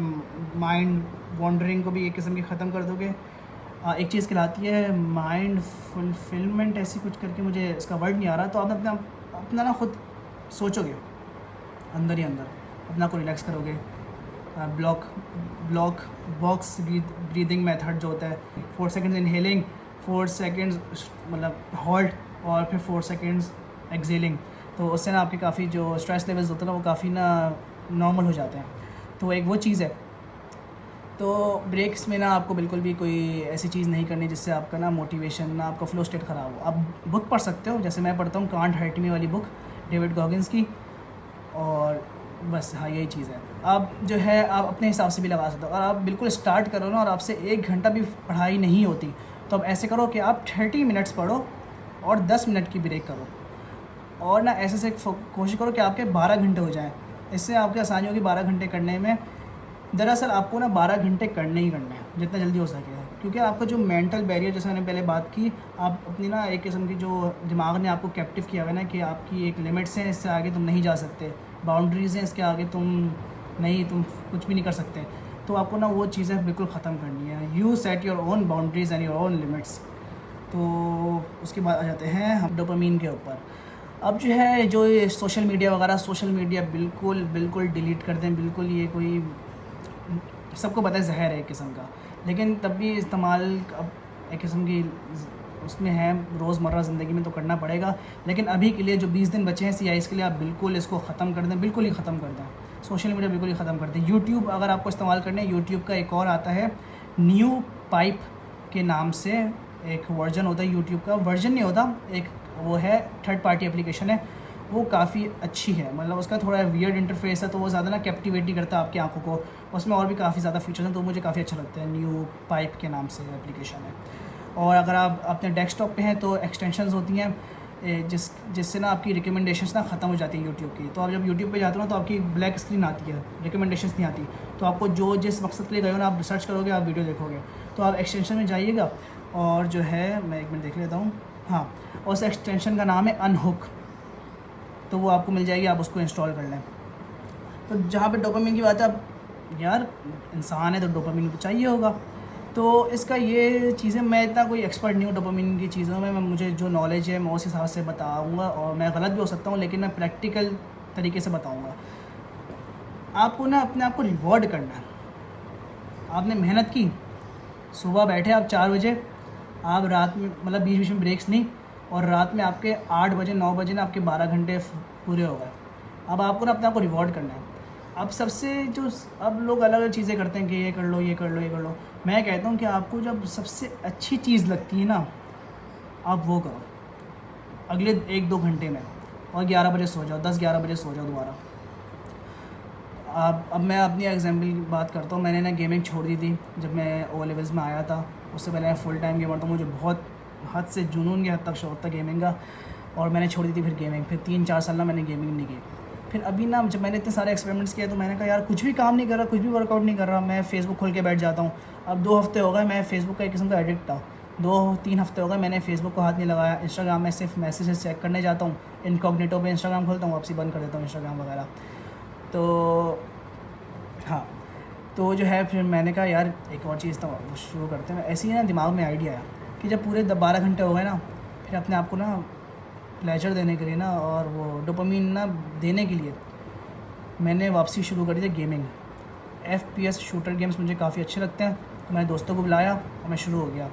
माइंड वॉन्डरिंग को भी एक किस्म की ख़त्म कर दोगे। एक चीज़ कहलाती है माइंड फुलफिलमेंट, ऐसी कुछ करके, मुझे इसका वर्ड नहीं आ रहा। तो आप अपना अपना ना खुद सोचोगे अंदर ही अंदर, अपना को रिलैक्स करोगे। Block block box breathing method जो होता है, 4 सेकेंड्स इनहेलिंग, 4 सेकेंड्स मतलब हॉल्ट और फिर 4 सेकेंड्स एक्सेलिंग, तो उससे ना आपके काफ़ी जो स्ट्रेस लेवल्स होते हैं ना वो काफ़ी ना नॉर्मल हो जाते हैं। तो एक वो चीज़ है। तो ब्रेक्स में ना आपको बिल्कुल भी कोई ऐसी चीज़ नहीं करनी जिससे आपका ना मोटिवेशन, ना आपका फ्लो स्टेट ख़राब हो। आप बुक पढ़ सकते हो, जैसे मैं पढ़ता हूँ कांट हर्ट मी वाली बुक, डेविड गॉगिंस की, और बस हाँ यही चीज़ है। आप जो है आप अपने हिसाब से भी लगा सकते हो। और आप बिल्कुल स्टार्ट करो ना और आपसे 1 घंटा भी पढ़ाई नहीं होती तो आप ऐसे करो कि आप 30 मिनट्स पढ़ो और 10 मिनट की ब्रेक करो, और ना ऐसे से कोशिश करो कि आपके 12 घंटे हो जाएँ। इससे आपकी आसानी होगी 12 घंटे करने में। दरअसल आपको ना 12 घंटे करने ही करने हैं जितना जल्दी हो सके, क्योंकि आपका जो मेंटल बैरियर, जैसे मैंने पहले बात की, आप अपनी ना एक किस्म की जो दिमाग ने आपको कैप्टिव किया हुआ है ना कि आपकी एक लिमिट्स हैं, इससे आगे तुम नहीं जा सकते, बाउंड्रीज़ हैं, इसके आगे तुम कुछ भी नहीं कर सकते। तो आपको ना वो चीज़ें बिल्कुल ख़त्म करनी है। You set your own boundaries and your own limits. तो उसके बाद आ जाते हैं हम डोपामीन के ऊपर। अब जो है जो ये सोशल मीडिया वगैरह, सोशल मीडिया बिल्कुल डिलीट कर दें, बिल्कुल। ये कोई सबको पता है ज़हर है एक किस्म का, लेकिन तब भी इस्तेमाल अब एक किस्म की उसमें है, रोज़मर्रा ज़िंदगी में तो करना पड़ेगा। लेकिन अभी के लिए जो 20 दिन बचे हैं CIS के लिए, आप बिल्कुल इसको ख़त्म कर दें, बिल्कुल ही ख़त्म कर दें। सोशल मीडिया बिल्कुल ही ख़त्म कर दें। यूट्यूब अगर आपको इस्तेमाल करना है, यूट्यूब का एक और आता है न्यू पाइप के नाम से, एक वर्जन होता है यूट्यूब का, वर्जन नहीं होता, एक वो है थर्ड पार्टी एप्लीकेशन है, वो काफ़ी अच्छी है। मतलब उसका थोड़ा वियर्ड इंटरफेस है तो वो ज़्यादा ना कैप्टिवेट नहीं करता आपकी आंखों को, उसमें और भी काफ़ी ज़्यादा फीचर्स हैं, तो मुझे काफ़ी अच्छा लगता है। न्यू पाइप के नाम से एप्लीकेशन है। और अगर आप अपने डेस्कटॉप पे हैं तो एक्सटेंशंस होती हैं जिससे ना आपकी रिकमेंडेशंस ना ख़त्म हो जाती हैं यूट्यूब की। तो आप जब यूट्यूब पे जाते हो ना तो आपकी ब्लैक स्क्रीन आती है, रिकमेंडेशंस नहीं आती। तो आपको जो जिस मकसद के लिए गए हो ना, आप रिसर्च करोगे, आप वीडियो देखोगे, तो आप एक्सटेंशन में जाइएगा और जो है मैं 1 मिनट देख लेता हूँ, हाँ, और उस एक्सटेंशन का नाम है अनहुक, तो वो आपको मिल जाएगी, आप उसको इंस्टॉल कर लें। तो जहाँ पे डोपामिन की बात है, अब यार इंसान है तो डोपामिन तो चाहिए होगा। तो इसका ये चीज़ें, मैं इतना कोई एक्सपर्ट नहीं हूँ डोपामिन की चीज़ों में, मुझे जो नॉलेज है मैं उस हिसाब से बताऊँगा, और मैं गलत भी हो सकता हूँ, लेकिन मैं प्रैक्टिकल तरीके से बताऊँगा। आपको ना अपने आप को रिवॉर्ड करना है। आपने मेहनत की, सुबह बैठे आप 4 बजे, आप रात में मतलब बीच बीच में ब्रेक्स नहीं, और रात में आपके 8 बजे 9 बजे ना आपके 12 घंटे पूरे हो गए। अब आपको ना अपने आप को रिवॉर्ड करना है। अब सबसे जो अब लोग अलग अलग चीज़ें करते हैं कि ये कर लो, ये कर लो, ये कर लो। मैं कहता हूँ कि आपको जब सबसे अच्छी चीज़ लगती है ना, आप वो करो अगले 1-2 घंटे में, और 11 बजे सो जाओ, 10-11 बजे सो जाओ दोबारा। अब मैं अपनी एग्जाम्पल की बात करता हूँ। मैंने ना गेमिंग छोड़ दी थी जब मैं O लेवल्स में आया था। उससे पहले मैं फुल टाइम गेमर था, मुझे बहुत हद से जुनून के हद तक शौक था गेमिंग का, और मैंने छोड़ दी थी फिर गेमिंग। फिर 3-4 साल ना मैंने गेमिंग नहीं की। फिर अभी ना जब मैंने इतने सारे एक्सपेरिमेंट्स किए तो मैंने कहा यार कुछ भी काम नहीं कर रहा, कुछ भी वर्कआउट नहीं कर रहा, मैं फ़ेसबुक खोल के बैठ जाता हूँ। अब 2 हफ़्ते हो गए मैं फ़ेसबुक का एक किस्म का एडिक्ट था। 2-3 हफ़्ते हो गए मैंने फ़ेसबुक को हाथ नहीं लगाया। इंस्टाग्राम में सिर्फ मैसेजेस चेक करने जाता हूँ, इनकॉग्निटो पे इंस्टाग्राम खोलता हूँ, वापसी बंद कर देता हूँ इंस्टाग्राम वगैरह। तो हाँ, तो जो है फिर मैंने कहा यार एक और चीज़ तो शुरू करते हैं। ऐसे ही ना दिमाग में आइडिया आया कि जब पूरे 12 घंटे हो गए ना, फिर अपने आप को ना प्लेजर देने के लिए ना, और वो डोपामीन ना देने के लिए, मैंने वापसी शुरू करी थी गेमिंग। FPS शूटर गेम्स मुझे काफ़ी अच्छे लगते हैं, तो मैंने दोस्तों को बुलाया और मैं शुरू हो गया।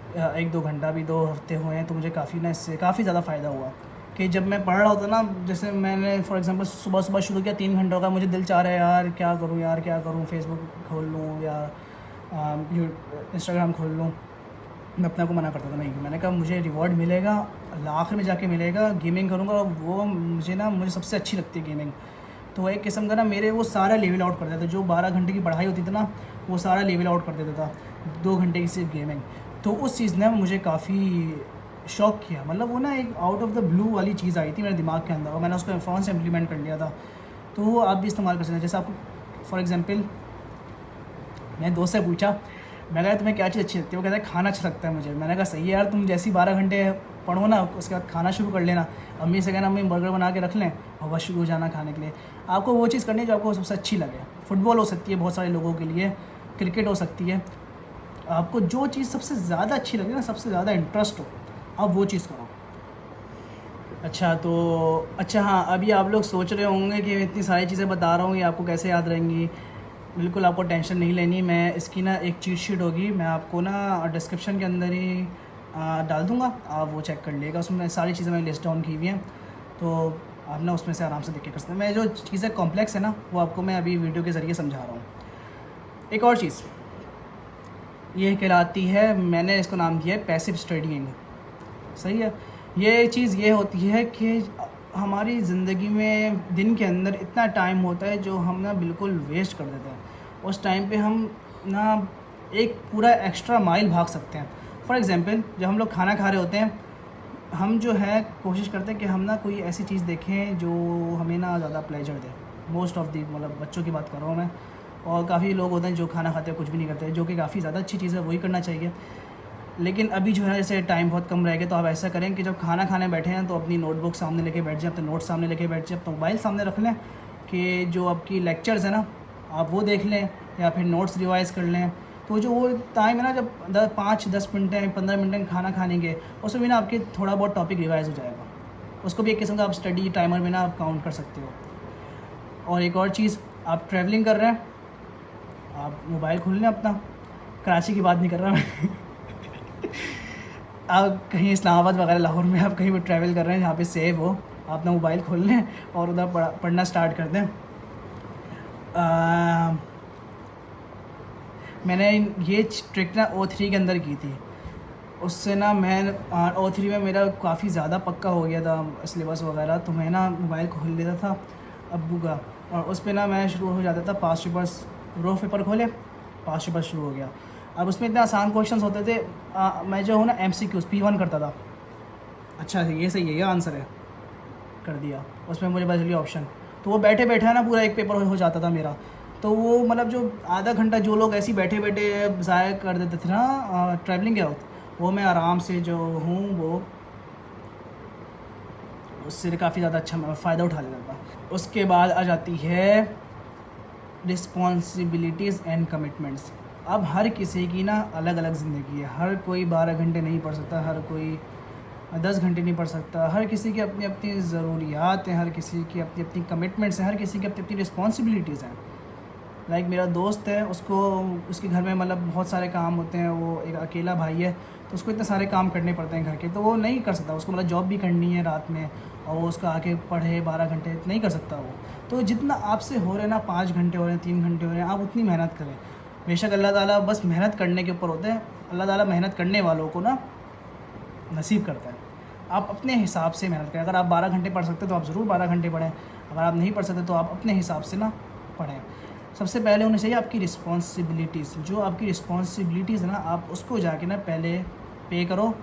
एक दो घंटा भी 2 हफ्ते हुए हैं, तो मुझे काफ़ी ना इससे काफ़ी ज़्यादा फ़ायदा हुआ कि जब मैं पढ़ रहा होता ना, जैसे मैंने फॉर एग्जांपल सुबह सुबह शुरू किया 3 घंटों का, मुझे दिल चाह रहा है यार क्या करूँ यार क्या करूँ, फेसबुक खोल लूँ या इंस्टाग्राम खोल लूँ। मैं अपने आप को मना करता था नहीं, मैंने कहा मुझे रिवॉर्ड मिलेगा, आखिर में जाके मिलेगा, गेमिंग करूँगा, और वो मुझे सबसे अच्छी लगती है गेमिंग। तो एक किस्म का ना मेरे वो सारा लेवल आउट कर देता था, जो 12 घंटे की पढ़ाई होती थी ना वो सारा लेवल आउट कर देता था 2 घंटे की सिर्फ गेमिंग। तो उस चीज़ ने मुझे काफ़ी शॉक किया, मतलब वो ना एक आउट ऑफ द ब्लू वाली चीज़ आई थी मेरे दिमाग के अंदर, और मैंने उसको फ़ौरन से इम्प्लीमेंट कर लिया था। तो वो आप भी इस्तेमाल कर सकते हैं। जैसे आपको फॉर एग्ज़ाम्पल मैंने दोस्त से पूछा, मैं कहा तुम्हें क्या चीज़ अच्छी लगती है, वो कहता है खाना अच्छा लगता है मुझे। मैंने कहा सही है यार, तुम जैसी 12 घंटे पढ़ो ना उसके बाद खाना शुरू कर लेना, अम्मी से कहना अम्मी बर्गर बना के रख लें और बस शुरू हो जाना खाने के लिए। आपको वो चीज़ करनी है जो आपको सबसे अच्छी लगे। फुटबॉल हो सकती है बहुत सारे लोगों के लिए, क्रिकेट हो सकती है, आपको जो चीज़ सबसे ज़्यादा अच्छी लगे ना, सबसे ज़्यादा इंटरेस्ट हो, आप वो चीज़ करो। अच्छा हाँ, अभी आप लोग सोच रहे होंगे कि इतनी सारी चीज़ें बता रहा हूँ ये आपको कैसे याद रहेंगी। बिल्कुल आपको टेंशन नहीं लेनी, मैं इसकी ना एक चीट शीट होगी, मैं आपको ना डिस्क्रिप्शन के अंदर ही डाल दूँगा, आप वो चेक कर लीजिएगा। उसमें सारी चीज़ें मैंने लिस्ट डाउन की हुई हैं, तो आप ना उसमें से आराम से देख के कर सकते हैं। मैं जो चीज़ें कॉम्प्लेक्स है ना वो आपको मैं अभी वीडियो के ज़रिए समझा रहा हूँ। एक और चीज़ ये कहलाती है, मैंने इसको नाम दिया है पैसिव स्टडीइंग। सही है। ये चीज़ ये होती है कि हमारी ज़िंदगी में दिन के अंदर इतना टाइम होता है जो हम ना बिल्कुल वेस्ट कर देते हैं। उस टाइम पे हम ना एक पूरा एक्स्ट्रा माइल भाग सकते हैं। फॉर एग्ज़ाम्पल जब हम लोग खाना खा रहे होते हैं, हम जो है कोशिश करते हैं कि हम ना कोई ऐसी चीज़ देखें जो हमें ना ज़्यादा pleasure they. Most of the मतलब बच्चों की बात कर रहा हूँ मैं, और काफ़ी लोग होते हैं जो खाना खाते हैं कुछ भी नहीं करते, जो कि काफ़ी ज़्यादा अच्छी चीज़ है, वही करना चाहिए। लेकिन अभी जो है जैसे टाइम बहुत कम रह गया, तो आप ऐसा करें कि जब खाना खाने बैठे हैं तो अपनी नोटबुक सामने लेके बैठ जाएं, अपने नोट सामने लेके बैठ जाएं, अपना मोबाइल सामने रख लें कि जो आपकी लेक्चर्स हैं ना आप वो देख लें या फिर नोट्स रिवाइज़ कर लें। तो जो वो टाइम है ना जब 5-10 मिनट है 15 मिनट है खाना खाने के, उसमें भी ना आपके थोड़ा बहुत टॉपिक रिवाइज़ हो जाएगा। उसको भी एक किस्म का आप स्टडी टाइमर में ना आप काउंट कर सकते हो। और एक और चीज़, आप ट्रैवलिंग कर रहे हैं, आप मोबाइल खोल लें अपना, कराची की बात नहीं कर रहा मैं आप कहीं इस्लामाबाद वगैरह लाहौर में आप कहीं भी ट्रैवल कर रहे हैं जहाँ पे सेव हो, आप अपना मोबाइल खोल लें और उधर पढ़ना स्टार्ट कर दें। मैंने ये ट्रिक ना O3 के अंदर की थी, उससे ना मैं O3 में मेरा काफ़ी ज़्यादा पक्का हो गया था सिलेबस वगैरह, तो मैं ना मोबाइल खोल लेता था अब्बू का, और उस पर ना मैं शुरू हो जाता था पास्ट पेपर्स, रोज़ पेपर खोले पास्ट पेपर शुरू हो गया। अब उसमें इतने आसान क्वेश्चंस होते थे, मैं जो हूँ ना MCQs P1 करता था। अच्छा ये सही है, ये आंसर है, कर दिया, उसमें मुझे बच लिया ऑप्शन। तो वो बैठे बैठे ना पूरा एक पेपर हो जाता था मेरा। तो वो मतलब जो आधा घंटा जो लोग ऐसे ही बैठे बैठे ज़ाया कर देते थे ना ट्रैवलिंग के वक्त, वो मैं आराम से जो हूँ वो उससे काफ़ी ज़्यादा अच्छा फ़ायदा उठा लेता था। उसके बाद आ जाती है रिस्पॉन्सिबिलिटीज़ एंड कमिटमेंट्स। अब हर किसी की ना अलग अलग ज़िंदगी है, हर कोई 12 घंटे नहीं पढ़ सकता, हर कोई 10 घंटे नहीं पढ़ सकता, हर किसी की अपनी अपनी ज़रूरियात हैं, हर किसी की अपनी अपनी कमिटमेंट्स हैं, हर किसी की अपनी अपनी रिस्पॉन्सिबिलिटीज़ हैं। लाइक मेरा दोस्त है, उसको उसके घर में मतलब बहुत सारे काम होते हैं, वो एक अकेला भाई है, तो उसको इतने सारे काम करने पड़ते हैं घर के, तो वो नहीं कर सकता, उसको मतलब जॉब भी करनी है रात में, और वो उसका आके पढ़े 12 घंटे नहीं कर सकता वो। तो जितना आपसे हो रहे ना 5 घंटे हो रहे हैं 3 घंटे हो रहे हैं, आप उतनी मेहनत करें। बेशक अल्लाह ताला बस मेहनत करने के ऊपर होते हैं, अल्लाह ताला मेहनत करने वालों को ना नसीब करता है। आप अपने हिसाब से मेहनत करें, अगर आप 12 घंटे पढ़ सकते तो आप ज़रूर 12 घंटे पढ़ें, अगर आप नहीं पढ़ सकते तो आप अपने हिसाब से ना पढ़ें। सबसे पहले होनी चाहिए आपकी रिस्पॉन्सिबिलिटीज़, जो आपकी रिस्पॉन्सिबिलिटीज़ है ना आप उसको जाके ना पहले पे करो,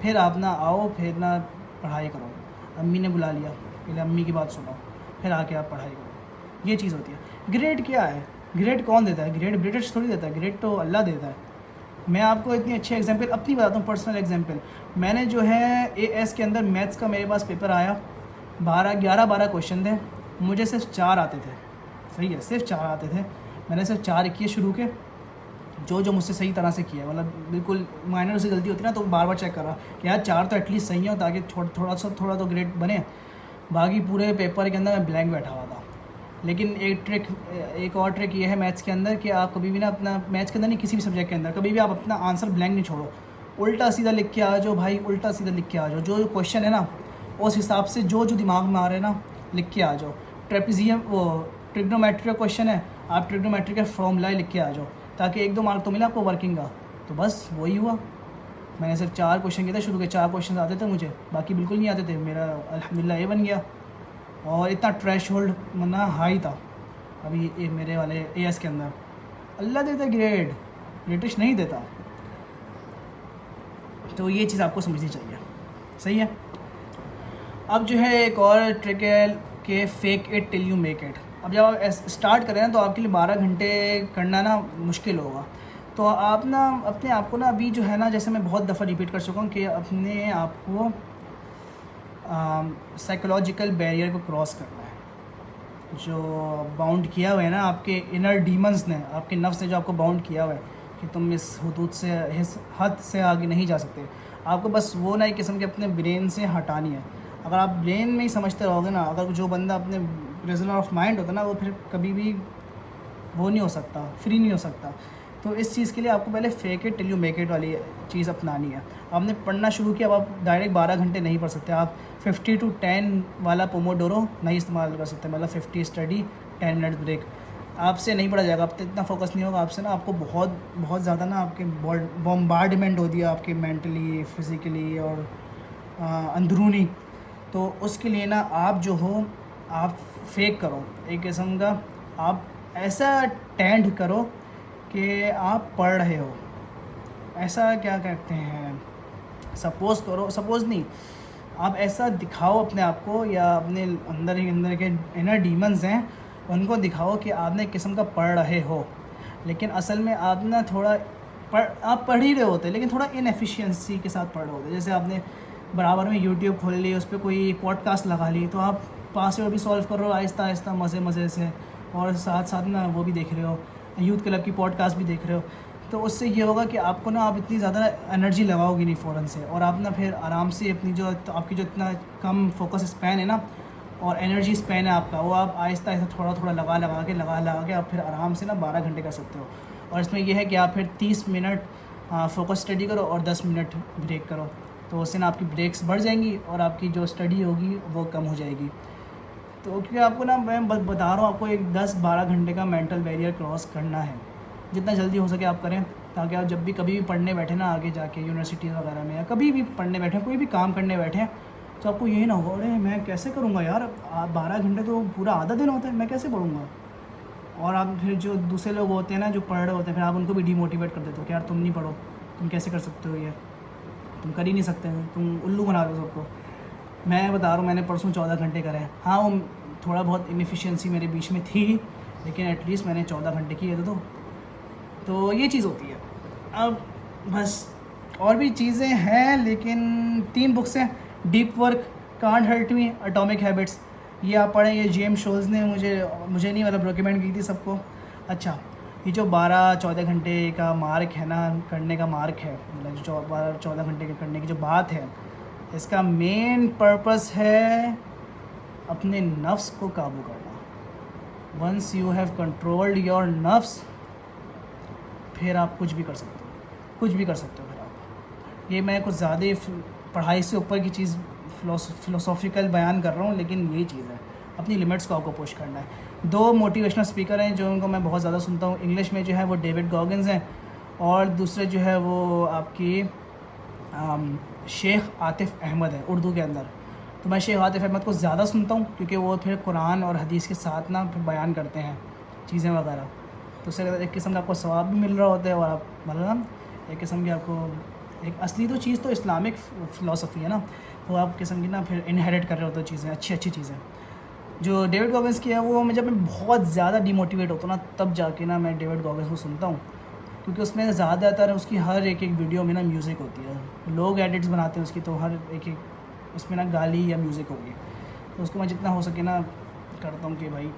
फिर आप ना आओ, फिर ना पढ़ाई करो। अम्मी ने बुला लिया, पहले अम्मी की बात सुनो, फिर आके आप पढ़ाई करो। ये चीज़ होती है। ग्रेड क्या है, ग्रेड कौन देता है, ग्रेड ब्रिटिश थोड़ी देता है, ग्रेड तो अल्लाह देता है। मैं आपको इतनी अच्छी एग्जांपल अपनी बताता हूँ, पर्सनल एग्जांपल। मैंने जो है AS के अंदर मैथ्स का मेरे पास पेपर आया, 11 क्वेश्चन थे, मुझे सिर्फ 4 आते थे। सही है, सिर्फ 4 आते थे, मैंने सिर्फ 4 किए शुरू के, जो मुझसे सही तरह से किया, मतलब बिल्कुल माइनर से गलती होती ना तो बार बार चेक कर रहा कि यार 4 तो एटलीस्ट सही हो ताकि थोड़ा तो ग्रेड बने। बाकी पूरे पेपर के अंदर मैं ब्लैंक बैठा हुआ था। लेकिन एक और ट्रिक ये है मैथ्स के अंदर कि आप कभी भी ना अपना मैथ्स के अंदर नहीं, किसी भी सब्जेक्ट के अंदर कभी भी आप अपना आंसर ब्लैंक नहीं छोड़ो। उल्टा सीधा लिख के आ जाओ भाई, उल्टा सीधा लिख के आ जाओ। जो क्वेश्चन है ना उस हिसाब से जो जो दिमाग में आ रहा है ना लिख के आ जाओ। ट्रेपेजियम वो ट्रिग्नोमेट्री का क्वेश्चन है, आप ट्रिग्नोमेट्री का फॉर्मूला लिख के आ जाओ, ताकि 1-2 मार्क तो मिला आपको वर्किंग का। तो बस वही हुआ। मैंने सिर्फ 4 क्वेश्चन किए थे शुरू के, 4 क्वेश्चन आते थे मुझे, बाकी बिल्कुल नहीं आते थे। मेरा अल्हम्दुलिल्लाह ए बन गया। और इतना थ्रेश होल्ड मना हाई था अभी ये मेरे वाले एएस के अंदर। अल्लाह देता ग्रेड, ब्रिटिश नहीं देता। तो ये चीज़ आपको समझनी चाहिए, सही है। अब जो है एक और ट्रिक है कि fake it till you make it. अब जब आप स्टार्ट करें ना तो आपके लिए 12 घंटे करना ना मुश्किल होगा। तो आप ना अपने आप को ना अभी जो है ना, जैसे मैं बहुत दफ़ा रिपीट कर चुका हूँ कि अपने आप को साइकोलॉजिकल बैरियर को क्रॉस करना है। जो बाउंड किया हुआ है ना आपके इनर डीमंस ने, आपके नफ्स ने जो आपको बाउंड किया हुआ है कि तुम इस हदूद से, इस हद से आगे नहीं जा सकते, आपको बस वो ना एक किस्म के अपने ब्रेन से हटानी है। अगर आप ब्रेन में ही समझते रहोगे ना, अगर जो बंदा अपने प्रिजनर ऑफ माइंड होता है ना, वो फिर कभी भी वो नहीं हो सकता, फ्री नहीं हो सकता। तो इस चीज़ के लिए आपको पहले fake it till you make it वाली चीज़ अपनानी है। आपने पढ़ना शुरू किया, अब आप डायरेक्ट 12 घंटे नहीं पढ़ सकते। आप 50 to 10 वाला पोमोडोरो नहीं इस्तेमाल कर सकते, मतलब 50 स्टडी 10 मिनट ब्रेक। आपसे नहीं पढ़ा जाएगा, आप इतना फोकस नहीं होगा आपसे ना, आपको बहुत बहुत ज़्यादा ना आपके बॉम्बार्डमेंट होती है आपके मेंटली, फिज़िकली और अंदरूनी। तो उसके लिए ना आप जो हो, आप फेक करो एक किस्म का, आप ऐसा टेंड करो कि आप पढ़ रहे हो। ऐसा क्या कहते हैं, सपोज़ करो, सपोज़ नहीं, आप ऐसा दिखाओ अपने आप को, या अपने अंदर ही अंदर के इनर डीमंस हैं उनको दिखाओ कि आपने एक किस्म का पढ़ रहे हो। लेकिन असल में आप ना थोड़ा आप पढ़ ही रहे होते, लेकिन थोड़ा इनएफिशिएंसी के साथ पढ़ रहे होते। जैसे आपने बराबर में यूट्यूब खोल ली, उस पर कोई पॉडकास्ट लगा ली, तो आप पासवर्ड भी सॉल्व कर रहे हो आहिस्ता आहिस्ता, मज़े मज़े से, और साथ साथ ना वो भी देख रहे हो, यूथ क्लब की पॉडकास्ट भी देख रहे हो। तो उससे ये होगा कि आपको ना, आप इतनी ज़्यादा एनर्जी लगाओगे नहीं फ़ौरन से, और आप ना फिर आराम से अपनी जो आपकी जो इतना कम फोकस स्पैन है ना और एनर्जी स्पैन है आपका, वो आप आहिस्ता आहिस्ता थोड़ा थोड़ा लगा के आप फिर आराम से ना 12 घंटे कर सकते हो। और इसमें यह है कि आप फिर 30 मिनट फोकस स्टडी करो और 10 मिनट ब्रेक करो, तो उससे ना आपकी ब्रेक्स बढ़ जाएंगी और आपकी जो स्टडी होगी वो कम हो जाएगी। तो क्योंकि आपको ना, मैं बता रहा हूँ आपको, एक 10-12 घंटे का मेंटल बैरियर क्रॉस करना है। जितना जल्दी हो सके आप करें, ताकि आप जब भी कभी भी पढ़ने बैठे ना, आगे जाके यूनिवर्सिटी वगैरह में, या कभी भी पढ़ने बैठे, कोई भी काम करने बैठे, तो आपको यही ना हो, अरे मैं कैसे करूँगा यार, 12 घंटे तो पूरा आधा दिन होता है, मैं कैसे पढ़ूँगा। और आप फिर जो दूसरे लोग होते हैं ना, जो पढ़ रहे होते हैं, फिर आप उनको भी डीमोटिवेट कर देते हो कि यार तुम नहीं पढ़ो, तुम कैसे कर सकते हो, ये तुम कर ही नहीं सकते, तुम उल्लू बना दो सबको। मैं बता रहा हूँ, मैंने परसों 14 घंटे करे हैं। हाँ, वो थोड़ा बहुत इनएफिशिएंसी मेरे बीच में थी, लेकिन एटलीस्ट मैंने 14 घंटे किए थे। तो ये चीज़ होती है। अब बस और भी चीज़ें हैं, लेकिन 3 बुक्स हैं, deep work, can't hurt me, atomic habits, ये आप पढ़ें। ये जेम्स शोल्स ने मुझे नहीं, मतलब रिकमेंड की थी सबको। अच्छा, ये जो 12-14 घंटे का मार्क है ना, करने का मार्क है, मतलब जो 12-14 घंटे के करने की जो बात है, इसका मेन पर्पस है अपने नफ्स को काबू करना। Once you have controlled your नफ्स, फिर आप कुछ भी कर सकते हो, कुछ भी कर सकते हो फिर आप। ये मैं कुछ ज़्यादा पढ़ाई से ऊपर की चीज़ फ़िलोसॉफिकल बयान कर रहा हूँ, लेकिन यही चीज़ है, अपनी लिमिट्स को आपको पुश करना है। 2 मोटिवेशनल स्पीकर हैं जो उनको मैं बहुत ज़्यादा सुनता हूँ। इंग्लिश में जो है वो डेविड गॉगिन्स हैं, और दूसरे जो है वो आपकी शेख आतिफ़ अहमद है उर्दू के अंदर। तो मैं शेख आतिफ़ अहमद को ज़्यादा सुनता हूँ, क्योंकि वो फिर कुरान और हदीस के साथ ना फिर बयान करते हैं चीज़ें वगैरह। तो उससे एक किस्म का आपको सवाब भी मिल रहा होता है, और आप मतलब एक किस्म की आपको एक असली तो चीज़ तो इस्लामिक फ़िलासफ़ी है ना, तो आप किस्म की ना फिर इनहेरिट कर रहे होते हो चीज़ें, अच्छी अच्छी चीज़ें। जो डेविड गॉगिन्स की है वो, जब मैं बहुत ज़्यादा डिमोटिवेट होता हूँ ना, तब जाके ना मैं डेविड गॉगिन्स को सुनता हूँ, क्योंकि उसमें ज़्यादातर उसकी हर एक वीडियो में ना म्यूज़िक होती है। लोग एडिट्स बनाते हैं उसकी, तो हर एक उसमें ना गाली या म्यूज़िक होगी। तो उसको मैं जितना हो सके ना करता हूँ कि भाई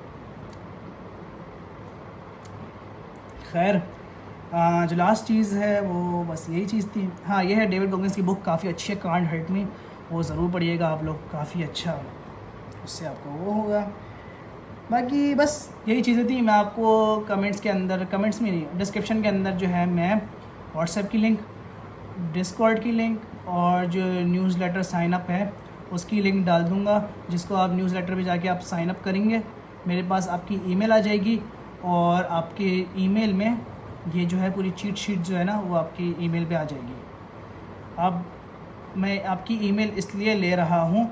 खैर। जो लास्ट चीज़ है वो बस यही चीज़ थी। हाँ, ये है डेविड गॉगिन्स की बुक, काफ़ी अच्छी है, कांट हर्ट मी, वो ज़रूर पढ़िएगा आप लोग, काफ़ी अच्छा, उससे आपको वो होगा। बाकी बस यही चीज़ें थी। मैं आपको कमेंट्स में नहीं, डिस्क्रिप्शन के अंदर जो है मैं व्हाट्सएप की लिंक डिस्कॉर्ड की लिंक और जो न्यूज़लेटर साइन अप है उसकी लिंक डाल दूँगा, जिसको आप न्यूज़लेटर पे जाके आप साइन अप करेंगे, मेरे पास आपकी ईमेल आ जाएगी और आपके ईमेल में ये जो है पूरी चीट शीट जो है ना वो आपकी ईमेल पे आ जाएगी। अब मैं आपकी ईमेल इसलिए ले रहा हूँ,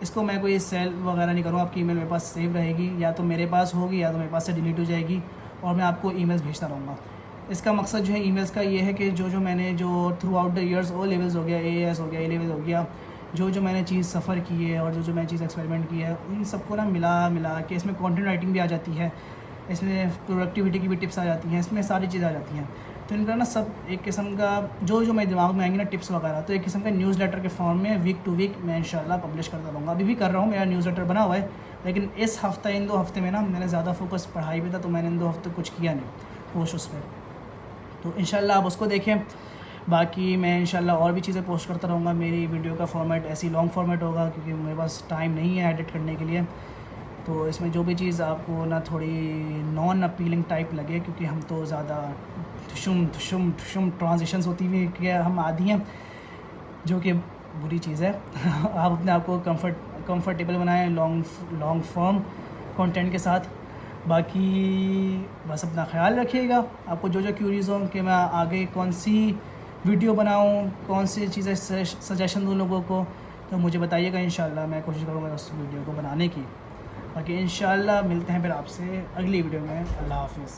इसको मैं कोई सेल वगैरह नहीं करूँ, आपकी ईमेल मेरे पास सेव रहेगी, या तो मेरे पास होगी या तो मेरे पास से डिलीट हो जाएगी और मैं आपको ईमेल्स भेजता रहूँगा। इसका मकसद जो है ईमेल्स का ये है कि जो मैंने जो throughout the years O levels हो गया, AAS हो गया, A लेवल हो गया, जो मैंने चीज़ सफ़र की है और जो मैंने चीज़ एक्सपेरिमेंट की है, उन सबको ना मिला के इसमें कंटेंट राइटिंग भी आ जाती है, इसमें प्रोडक्टिविटी की भी टिप्स आ जाती हैं, इसमें सारी चीज़ें आ जाती हैं। तो इनका ना सब एक किस्म का जो मेरे दिमाग में आएंगे ना टिप्स वगैरह, तो एक किस्म का न्यूज़लेटर के फॉर्म में वीक टू वीक मैं इंशाल्लाह पब्लिश करता रहूँगा। अभी भी कर रहा हूँ, मेरा न्यूज़लेटर बना हुआ है, लेकिन इस हफ़्ते इन 2 हफ़्ते में ना मैंने ज़्यादा फोकस पढ़ाई पे था, तो मैंने इन 2 हफ़्ते कुछ किया नहीं पोस्ट उस पर। तो इंशाल्लाह आप उसको देखें। बाकी मैं इंशाल्लाह और भी चीज़ें पोस्ट करता रहूँगा। मेरी वीडियो का फॉर्मेट ऐसी लॉन्ग फॉर्मेट होगा क्योंकि मेरे पास टाइम नहीं है एडिट करने के लिए। तो इसमें जो भी चीज़ आपको ना थोड़ी नॉन अपीलिंग टाइप लगे, क्योंकि हम तो ज़्यादा ठुशुम ट्रांजिशंस होती हुई कि हम आदी हैं, जो कि बुरी चीज़ है। आप अपने आप को कंफर्टेबल बनाएं लॉन्ग फॉर्म कंटेंट के साथ। बाकी बस अपना ख्याल रखिएगा। आपको जो क्यूरीज़ हो कि मैं आगे कौन सी वीडियो बनाऊं, कौन सी चीज़ें सजेशन दूं लोगों को, तो मुझे बताइएगा। इंशाल्लाह मैं कोशिश करूँगा उस वीडियो को बनाने की। बाकी इंशाल्लाह मिलते हैं फिर आपसे अगली वीडियो में। अल्लाह हाफ़िज़।